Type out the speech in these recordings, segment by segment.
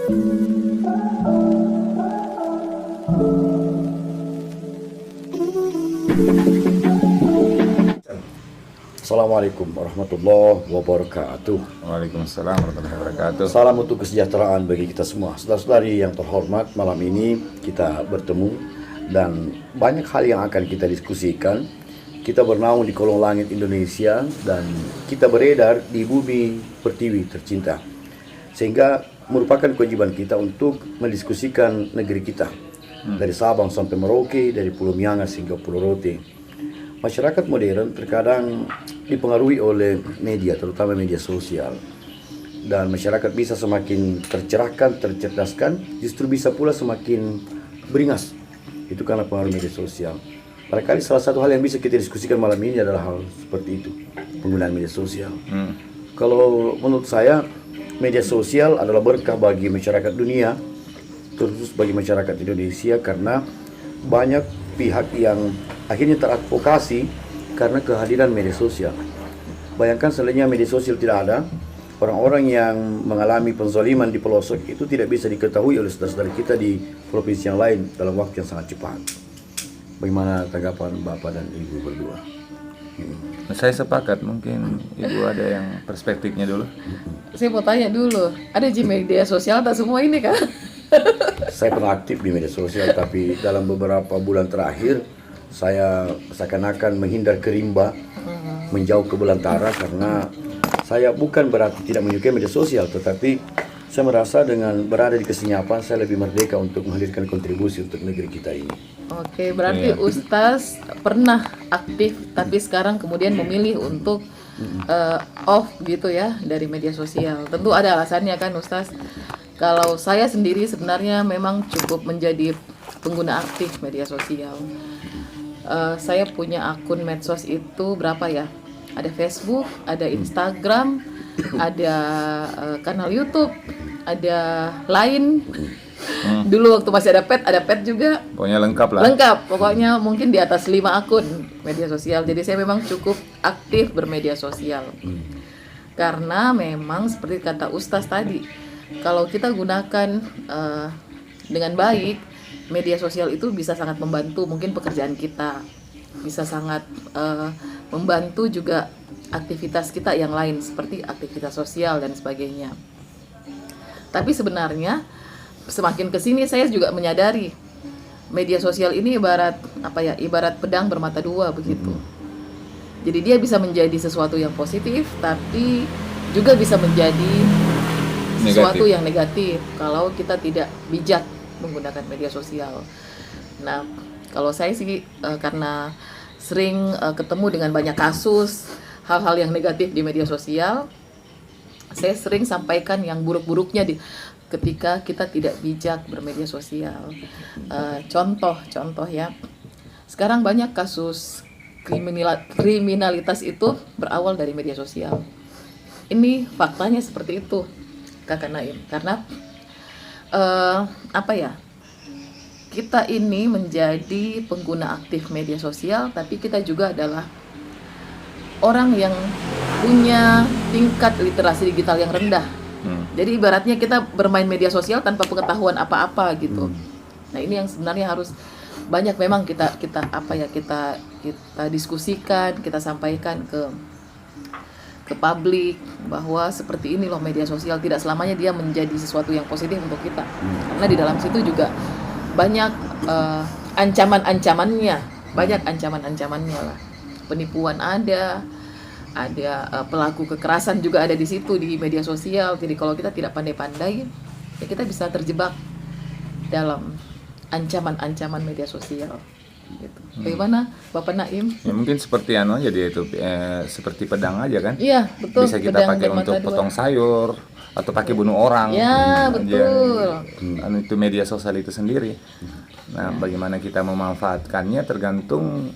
Assalamualaikum warahmatullahi wabarakatuh. Waalaikumsalam warahmatullahi wabarakatuh. Salam untuk kesejahteraan bagi kita semua. Saudara-saudari yang terhormat, malam ini kita bertemu dan banyak hal yang akan kita diskusikan. Kita bernaung di kolong langit Indonesia dan kita beredar di bumi pertiwi tercinta. Sehingga merupakan kewajiban kita untuk mendiskusikan negeri kita. Dari Sabang sampai Merauke, dari Pulau Miangas hingga Pulau Rote. Masyarakat modern terkadang dipengaruhi oleh media, terutama media sosial. Dan masyarakat bisa semakin tercerahkan, tercerdaskan, justru bisa pula semakin beringas. Itu karena pengaruh media sosial. Barangkali salah satu hal yang bisa kita diskusikan malam ini adalah hal seperti itu, penggunaan media sosial. Kalau menurut saya, media sosial adalah berkah bagi masyarakat dunia, terus bagi masyarakat Indonesia, karena banyak pihak yang akhirnya teradvokasi karena kehadiran media sosial. Bayangkan seandainya media sosial tidak ada, orang-orang yang mengalami penzaliman di pelosok itu tidak bisa diketahui oleh saudara-saudara kita di provinsi yang lain dalam waktu yang sangat cepat. Bagaimana tanggapan Bapak dan Ibu berdua? Saya sepakat, mungkin Ibu ada yang perspektifnya dulu. Saya mau tanya dulu, ada di media sosial tak semua ini kan? Saya pernah aktif di media sosial, tapi dalam beberapa bulan terakhir saya seakan-akan menghindar ke rimba, menjauh ke belantara, karena saya bukan berarti tidak menyukai media sosial, tetapi saya merasa dengan berada di kesenyapan saya lebih merdeka untuk menghadirkan kontribusi untuk negeri kita ini. Oke, berarti Ustaz pernah aktif tapi sekarang kemudian memilih untuk off gitu ya dari media sosial. Tentu ada alasannya kan Ustaz. Kalau saya sendiri sebenarnya memang cukup menjadi pengguna aktif media sosial. Saya punya akun medsos itu berapa ya? Ada Facebook, ada Instagram, ada kanal YouTube, ada Line. Dulu waktu masih ada pet juga. Pokoknya lengkap lah. Lengkap, pokoknya mungkin di atas 5 akun media sosial. Jadi saya memang cukup aktif bermedia sosial. Karena memang seperti kata Ustaz tadi, kalau kita gunakan dengan baik, media sosial itu bisa sangat membantu mungkin pekerjaan kita, bisa sangat membantu juga aktivitas kita yang lain seperti aktivitas sosial dan sebagainya. Tapi sebenarnya semakin kesini saya juga menyadari media sosial ini ibarat ibarat pedang bermata dua begitu. Jadi dia bisa menjadi sesuatu yang positif, tapi juga bisa menjadi sesuatu yang negatif kalau kita tidak bijak menggunakan media sosial. Nah, kalau saya sih karena sering ketemu dengan banyak kasus hal-hal yang negatif di media sosial, saya sering sampaikan yang buruk-buruknya ketika kita tidak bijak bermedia sosial. Contoh ya, sekarang banyak kasus kriminalitas itu berawal dari media sosial. Ini faktanya seperti itu, Kakak Naim. Karena kita ini menjadi pengguna aktif media sosial, tapi kita juga adalah orang yang punya tingkat literasi digital yang rendah. Jadi ibaratnya kita bermain media sosial tanpa pengetahuan apa-apa gitu. Nah, ini yang sebenarnya harus banyak memang kita diskusikan, kita sampaikan ke publik bahwa seperti ini loh media sosial, tidak selamanya dia menjadi sesuatu yang positif untuk kita. Karena di dalam situ juga banyak ancaman-ancamannya lah. Penipuan ada pelaku kekerasan juga ada di situ di media sosial. Jadi kalau kita tidak pandai-pandai, ya kita bisa terjebak dalam ancaman-ancaman media sosial. Gitu. Bagaimana Bapak Naim? Ya, mungkin seperti aja dia itu seperti pedang aja kan? Iya, betul. Bisa kita pakai untuk potong sayur atau pakai bunuh orang. Ya, betul. Itu media sosial itu sendiri. Nah, bagaimana kita memanfaatkannya tergantung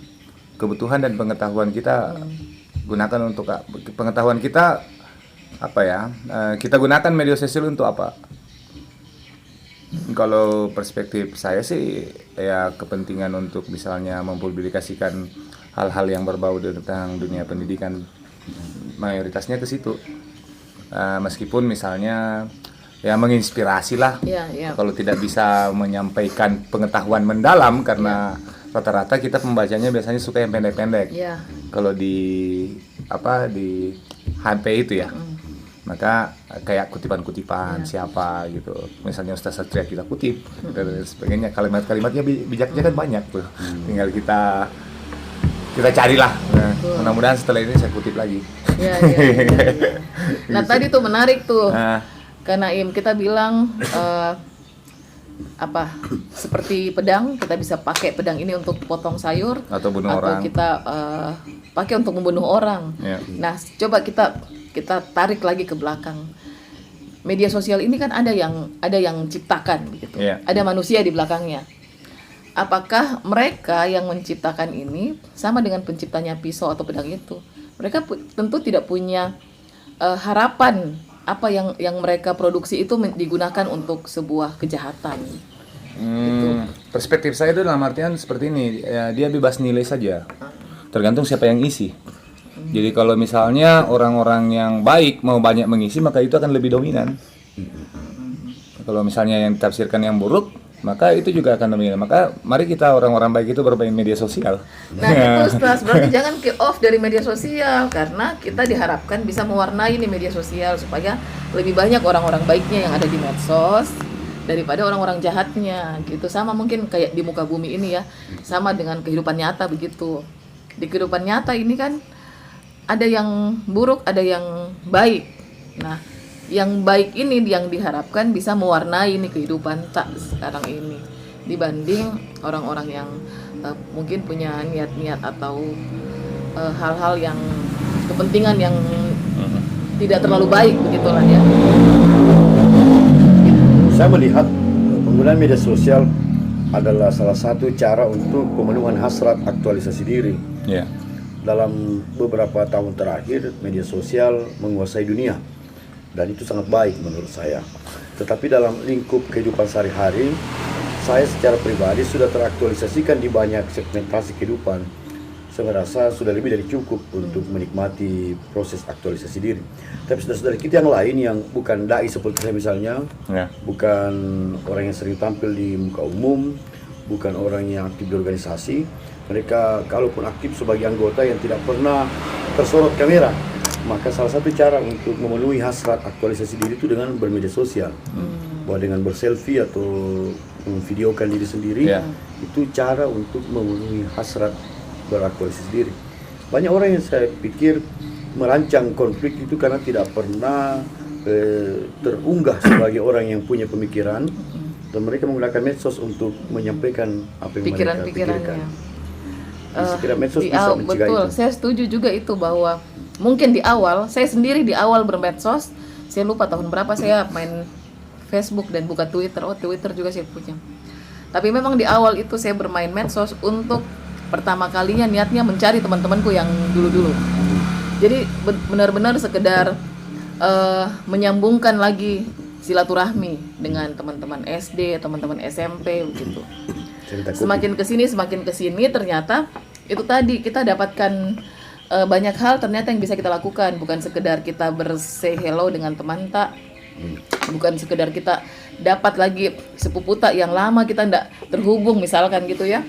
kebutuhan dan pengetahuan kita. Gunakan untuk pengetahuan kita kita gunakan media sosial untuk apa? Kalau perspektif saya sih ya kepentingan untuk misalnya mempublikasikan hal-hal yang berbau tentang dunia pendidikan, mayoritasnya ke situ. Meskipun misalnya ya menginspirasi lah. Ya. Kalau tidak bisa menyampaikan pengetahuan mendalam karena rata-rata kita pembacanya biasanya suka yang pendek-pendek. Ya. Kalau di HP itu ya. Maka kayak kutipan-kutipan siapa gitu. Misalnya Ustaz Satria kita kutip dan sebagainya. Kalimat-kalimatnya bijaknya kan banyak tuh. Tinggal kita carilah. Nah, mudah-mudahan setelah ini saya kutip lagi. Ya. Nah, tadi tuh menarik tuh. Karena kita bilang seperti pedang, kita bisa pakai pedang ini untuk potong sayur atau bunuh orang. Atau kita pakai untuk membunuh orang. Nah, coba kita tarik lagi ke belakang. Media sosial ini kan ada yang ciptakan begitu. Ada manusia di belakangnya. Apakah mereka yang menciptakan ini sama dengan penciptanya pisau atau pedang itu? Mereka tentu tidak punya harapan apa yang mereka produksi itu digunakan untuk sebuah kejahatan. Gitu. Perspektif saya itu dalam artian seperti ini, ya, dia bebas nilai saja. Tergantung siapa yang isi. Jadi kalau misalnya orang-orang yang baik mau banyak mengisi, maka itu akan lebih dominan. Kalau misalnya yang ditafsirkan yang buruk, maka itu juga akan dominan. Maka mari kita orang-orang baik itu bermain media sosial. Nah itu Ustaz, berarti jangan ke off dari media sosial, karena kita diharapkan bisa mewarnai nih media sosial supaya lebih banyak orang-orang baiknya yang ada di medsos daripada orang-orang jahatnya gitu. Sama mungkin kayak di muka bumi ini ya, sama dengan kehidupan nyata begitu. Di kehidupan nyata ini kan ada yang buruk, ada yang baik. Nah, yang baik ini yang diharapkan bisa mewarnai ini kehidupan tak sekarang ini dibanding orang-orang yang mungkin punya niat-niat atau hal-hal yang kepentingan yang tidak terlalu baik begitulah ya. Saya melihat penggunaan media sosial adalah salah satu cara untuk pemenuhan hasrat aktualisasi diri. Dalam beberapa tahun terakhir media sosial menguasai dunia dan itu sangat baik menurut saya. Tetapi dalam lingkup kehidupan sehari-hari, saya secara pribadi sudah teraktualisasikan di banyak segmentasi kehidupan. Saya merasa sudah lebih dari cukup untuk menikmati proses aktualisasi diri. Tapi saudara-saudara kita yang lain yang bukan dai seperti saya misalnya, bukan orang yang sering tampil di muka umum, bukan orang yang aktif di organisasi, mereka kalaupun aktif sebagai anggota yang tidak pernah tersorot kamera, maka salah satu cara untuk memenuhi hasrat aktualisasi diri itu dengan bermedia sosial. Bahwa dengan berselfie atau memvideokan diri sendiri, itu cara untuk memenuhi hasrat beraktualisasi diri. Banyak orang yang saya pikir merancang konflik itu karena tidak pernah terunggah sebagai orang yang punya pemikiran, dan mereka menggunakan medsos untuk menyampaikan apa yang mereka pikirkan. Sekiranya medsos bisa mencegah betul, itu. saya setuju juga itu bahwa mungkin di awal, saya sendiri di awal bermedsos, saya lupa tahun berapa saya main Facebook dan buka Twitter. Twitter juga saya punya. Tapi memang di awal itu saya bermain medsos untuk pertama kalinya niatnya mencari teman-temanku yang dulu-dulu. Jadi benar-benar sekedar menyambungkan lagi silaturahmi dengan teman-teman SD, teman-teman SMP begitu. Semakin kesini ternyata itu tadi kita dapatkan banyak hal ternyata yang bisa kita lakukan, bukan sekedar kita say hello dengan teman tak, bukan sekedar kita dapat lagi sepupu tak yang lama kita tidak terhubung misalkan gitu ya.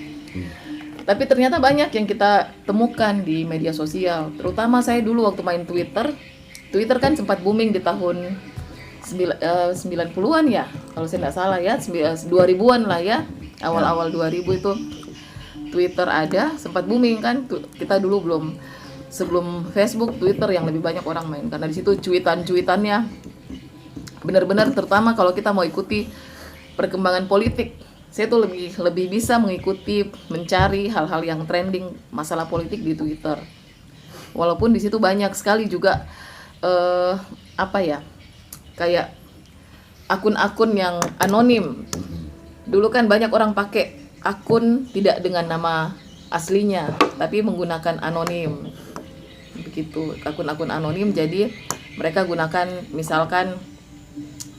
Tapi ternyata banyak yang kita temukan di media sosial. Terutama saya dulu waktu main Twitter kan sempat booming di tahun 90-an ya, kalau saya nggak salah ya, 2000-an lah ya, awal-awal 2000 itu Twitter ada, sempat booming kan. Kita dulu sebelum Facebook, Twitter yang lebih banyak orang main, karena di situ cuitan-cuitannya benar-benar, terutama kalau kita mau ikuti perkembangan politik, saya tuh lebih bisa mengikuti, mencari hal-hal yang trending masalah politik di Twitter. Walaupun di situ banyak sekali juga kayak akun-akun yang anonim. Dulu kan banyak orang pakai akun tidak dengan nama aslinya, tapi menggunakan anonim. Begitu, akun-akun anonim, jadi mereka gunakan misalkan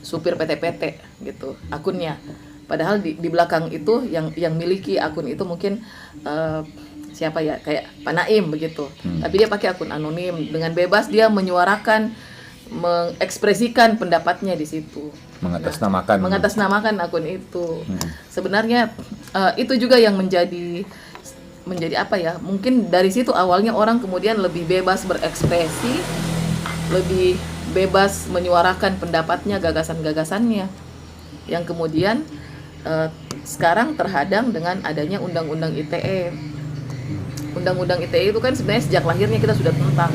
supir PT-PT gitu akunnya. Padahal di belakang itu yang miliki akun itu mungkin siapa ya, kayak Pak Naim begitu. Tapi dia pakai akun anonim, dengan bebas dia menyuarakan mengekspresikan pendapatnya di situ. Mengatasnamakan akun itu. Sebenarnya itu juga yang menjadi apa ya? Mungkin dari situ awalnya orang kemudian lebih bebas berekspresi, lebih bebas menyuarakan pendapatnya, gagasan-gagasannya. Yang kemudian sekarang terhadang dengan adanya Undang-Undang ITE. Undang-Undang ITE itu kan sebenarnya sejak lahirnya kita sudah tentang,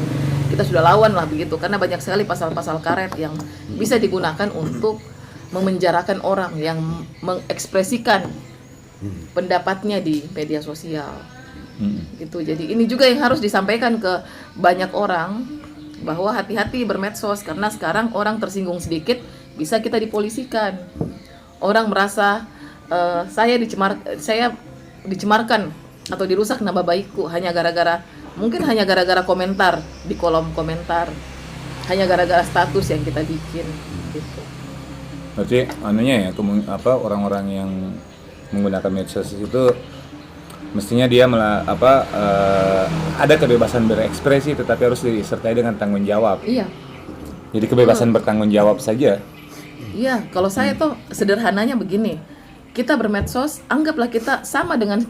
kita sudah lawan lah begitu, karena banyak sekali pasal-pasal karet yang bisa digunakan untuk memenjarakan orang yang mengekspresikan pendapatnya di media sosial. Gitu. Jadi ini juga yang harus disampaikan ke banyak orang, bahwa hati-hati bermedsos, karena sekarang orang tersinggung sedikit bisa kita dipolisikan. Orang merasa saya dicemarkan atau dirusak nama baikku hanya gara-gara komentar di kolom komentar, hanya gara-gara status yang kita bikin gitu. Berarti anunya ya, orang-orang yang menggunakan medsos itu mestinya dia ada kebebasan berekspresi, tetapi harus disertai dengan tanggung jawab. Iya. Jadi kebebasan bertanggung jawab saja. Iya, kalau saya tuh sederhananya begini. Kita bermedsos, anggaplah kita sama dengan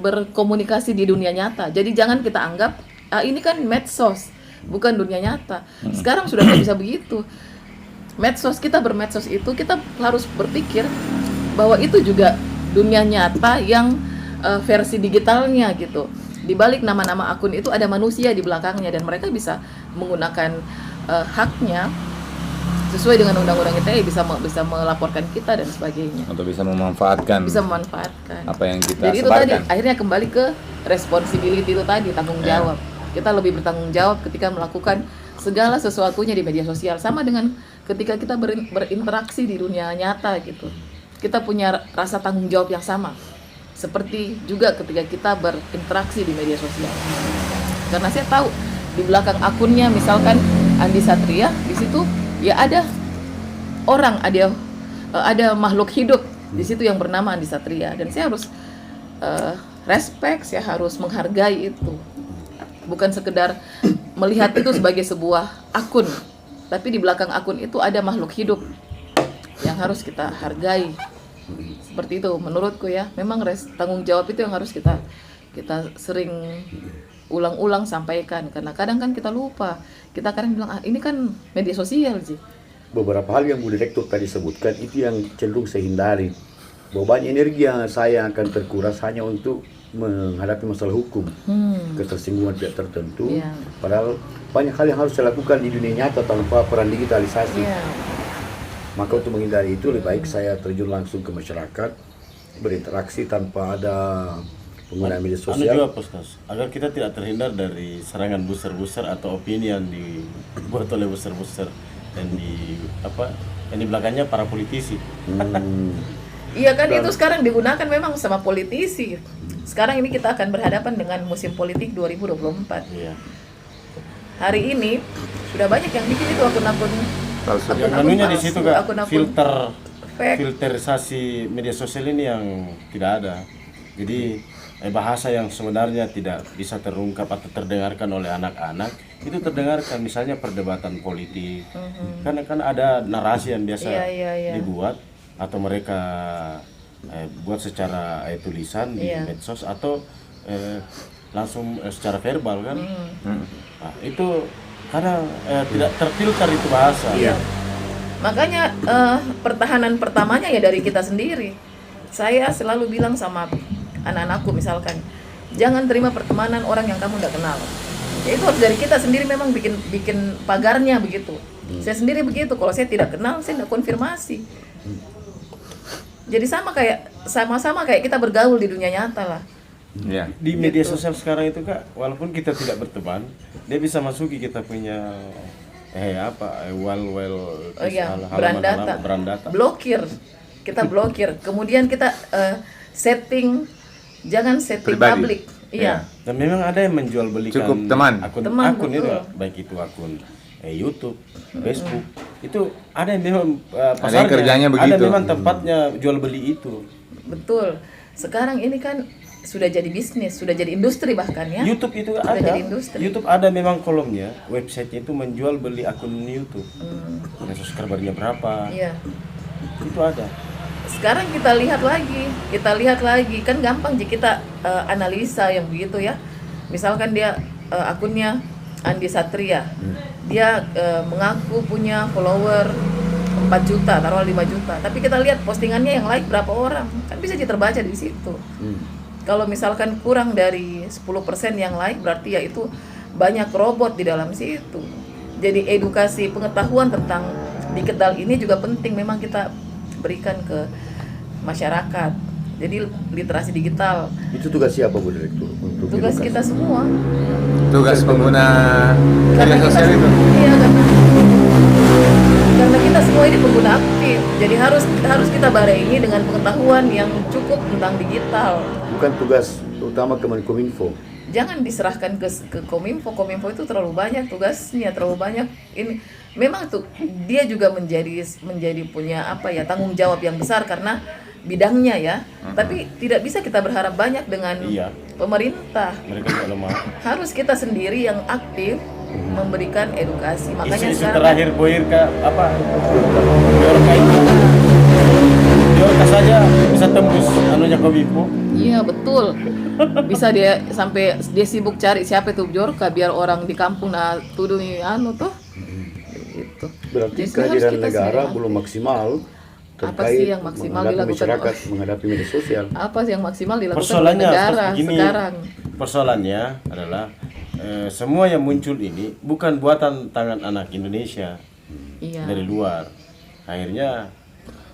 berkomunikasi di dunia nyata. Jadi jangan kita anggap ini kan medsos, bukan dunia nyata. Sekarang sudah nggak bisa begitu. Medsos, kita bermedsos itu kita harus berpikir bahwa itu juga dunia nyata yang versi digitalnya gitu. Di balik nama-nama akun itu ada manusia di belakangnya, dan mereka bisa menggunakan haknya sesuai dengan undang-undang ITE, bisa melaporkan kita dan sebagainya. Atau bisa memanfaatkan apa yang kita Jadi sebarkan. itu tadi akhirnya kembali ke responsibility itu tadi, tanggung jawab. Kita lebih bertanggung jawab ketika melakukan segala sesuatunya di media sosial, sama dengan ketika kita berinteraksi di dunia nyata gitu. Kita punya rasa tanggung jawab yang sama. Seperti juga ketika kita berinteraksi di media sosial. Karena saya tahu di belakang akunnya misalkan Andi Satria, di situ ya ada orang, ada makhluk hidup di situ yang bernama Andi Satria, dan saya harus respect, saya harus menghargai itu. Bukan sekedar melihat itu sebagai sebuah akun, tapi di belakang akun itu ada makhluk hidup yang harus kita hargai. Seperti itu menurutku ya. Memang tanggung jawab itu yang harus kita sering ulang-ulang sampaikan, karena kadang kan kita lupa. Kita kadang bilang ini kan media sosial sih. Beberapa hal yang Bu Direktur tadi sebutkan itu yang cenderung saya hindari. Bahwa banyak energi yang saya akan terkuras hanya untuk menghadapi masalah hukum, ketersinggungan pihak tertentu. Padahal banyak hal yang harus saya lakukan di dunia nyata tanpa peran digitalisasi. Maka untuk menghindari itu lebih baik saya terjun langsung ke masyarakat, berinteraksi tanpa ada penggunaan media sosial. Juga Postas, agar kita tidak terhindar dari serangan booster-booster atau opini yang dibuat oleh booster-booster dan yang di belakangnya para politisi. Iya kan, itu sekarang digunakan memang sama politisi. Sekarang ini kita akan berhadapan dengan musim politik 2024. Iya. Hari ini sudah banyak yang bikin itu akun-akun. Yang menunya di situ Kak, filterisasi media sosial ini yang tidak ada. Jadi bahasa yang sebenarnya tidak bisa terungkap atau terdengarkan oleh anak-anak itu terdengarkan, misalnya perdebatan politik. Karena kan ada narasi yang biasa dibuat atau mereka buat secara tulisan di medsos atau langsung secara verbal kan. Nah, itu karena tidak terfilter itu bahasa. Makanya pertahanan pertamanya ya dari kita sendiri. Saya selalu bilang sama anak-anakku misalkan, jangan terima pertemanan orang yang kamu tidak kenal. Ya, itu harus dari kita sendiri, memang bikin pagarnya begitu. Saya sendiri begitu, kalau saya tidak kenal saya tidak konfirmasi. Jadi sama-sama kayak kita bergaul di dunia nyata lah. Di media sosial sekarang itu Kak, walaupun kita tidak berteman, dia bisa masuki kita punya halaman data. Blokir. Kita blokir. Kemudian kita setting, jangan setting publik. Iya. Dan memang ada yang menjual belikan akun itu, baik itu akun YouTube, Facebook. Itu ada yang memang pasarnya, ada yang kerjanya begitu. Ada memang tempatnya jual beli itu. Betul. Sekarang ini kan sudah jadi bisnis, sudah jadi industri bahkan ya. YouTube itu Sudah ada. jadi industri. YouTube ada memang kolomnya, website itu menjual beli akun YouTube. Subscribernya berapa? Iya. Itu ada. Sekarang kita lihat lagi kan gampang jika kita analisa yang begitu ya. Misalkan dia akunnya Andi Satria, dia mengaku punya follower 4 juta, taruh 5 juta, tapi kita lihat postingannya yang like berapa orang, kan bisa terbaca di situ. Kalau misalkan kurang dari 10% yang like, berarti ya itu banyak robot di dalam situ. Jadi edukasi pengetahuan tentang digital ini juga penting memang kita berikan ke masyarakat. Jadi literasi digital Itu tugas siapa Bu Direktur? Untuk tugas edukasi? kita semua. Tugas pengguna Karena media kita sosial itu. iya, karena kita semua ini pengguna aktif. Jadi harus kita barengi dengan pengetahuan yang cukup tentang digital. Bukan tugas utama Kemenkominfo. Jangan diserahkan ke Kominfo. Kominfo itu terlalu banyak tugasnya, terlalu banyak. Ini memang tuh dia juga menjadi punya tanggung jawab yang besar karena bidangnya ya. Tapi tidak bisa kita berharap banyak dengan Iya. pemerintah. Mereka juga lemah. Harus kita sendiri yang aktif memberikan edukasi. Makanya Isu-isu sekarang terakhir Boyirka Biorka itu. Biorka saja bisa tembus anunya Kominfo. iya betul. Bisa dia sampai dia sibuk cari siapa itu Bjorka biar orang di kampung tuduh nih tuh. Gitu. Berarti Jadi sebenarnya harus kehadiran kita negara sendiri belum maksimal Apa terkait sih yang maksimal menghadapi dilakukan? masyarakat, menghadapi media sosial. Apa sih yang maksimal dilakukan oleh Persoalannya negara begini, sekarang? persoalannya adalah semua yang muncul ini bukan buatan tangan anak Indonesia Iya. dari luar. Akhirnya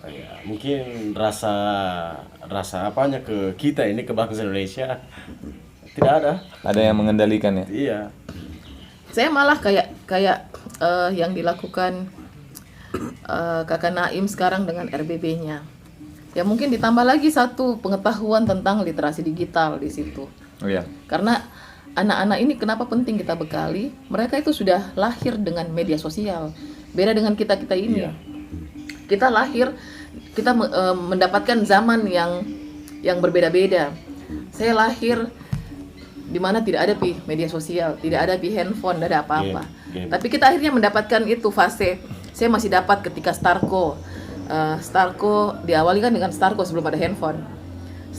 ya, mungkin rasa apanya ke kita ini, ke bangsa Indonesia tidak ada. Ada yang mengendalikan ya. Iya. Saya malah kayak yang dilakukan Kakak Naim sekarang dengan RBB-nya. Ya mungkin ditambah lagi satu pengetahuan tentang literasi digital di situ. Oh ya. Karena anak-anak ini kenapa penting kita bekali? Mereka itu sudah lahir dengan media sosial. Beda dengan kita-kita ini. Iya. Kita lahir, kita mendapatkan zaman yang berbeda-beda. Saya lahir di mana tidak ada media sosial, tidak ada handphone, tidak ada apa-apa. Game. Tapi kita akhirnya mendapatkan itu fase. Saya masih dapat ketika Starco. Starco diawali kan dengan Starco sebelum ada handphone.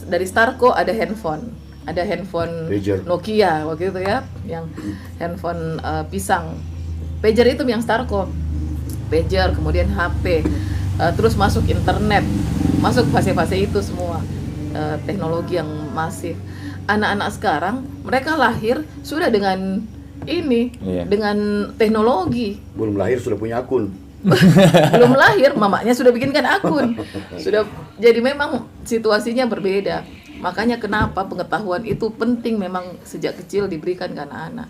Dari Starco ada handphone Pager. Nokia waktu itu ya, yang handphone pisang. Pager itu yang Starco. Pager, kemudian HP, terus masuk internet, masuk fase-fase itu semua, teknologi yang masif. Anak-anak sekarang mereka lahir sudah dengan ini, Iya. dengan teknologi. Belum lahir sudah punya akun. Belum lahir mamanya sudah bikinkan akun, sudah. Jadi memang situasinya berbeda. Makanya kenapa pengetahuan itu penting memang sejak kecil diberikan ke anak-anak.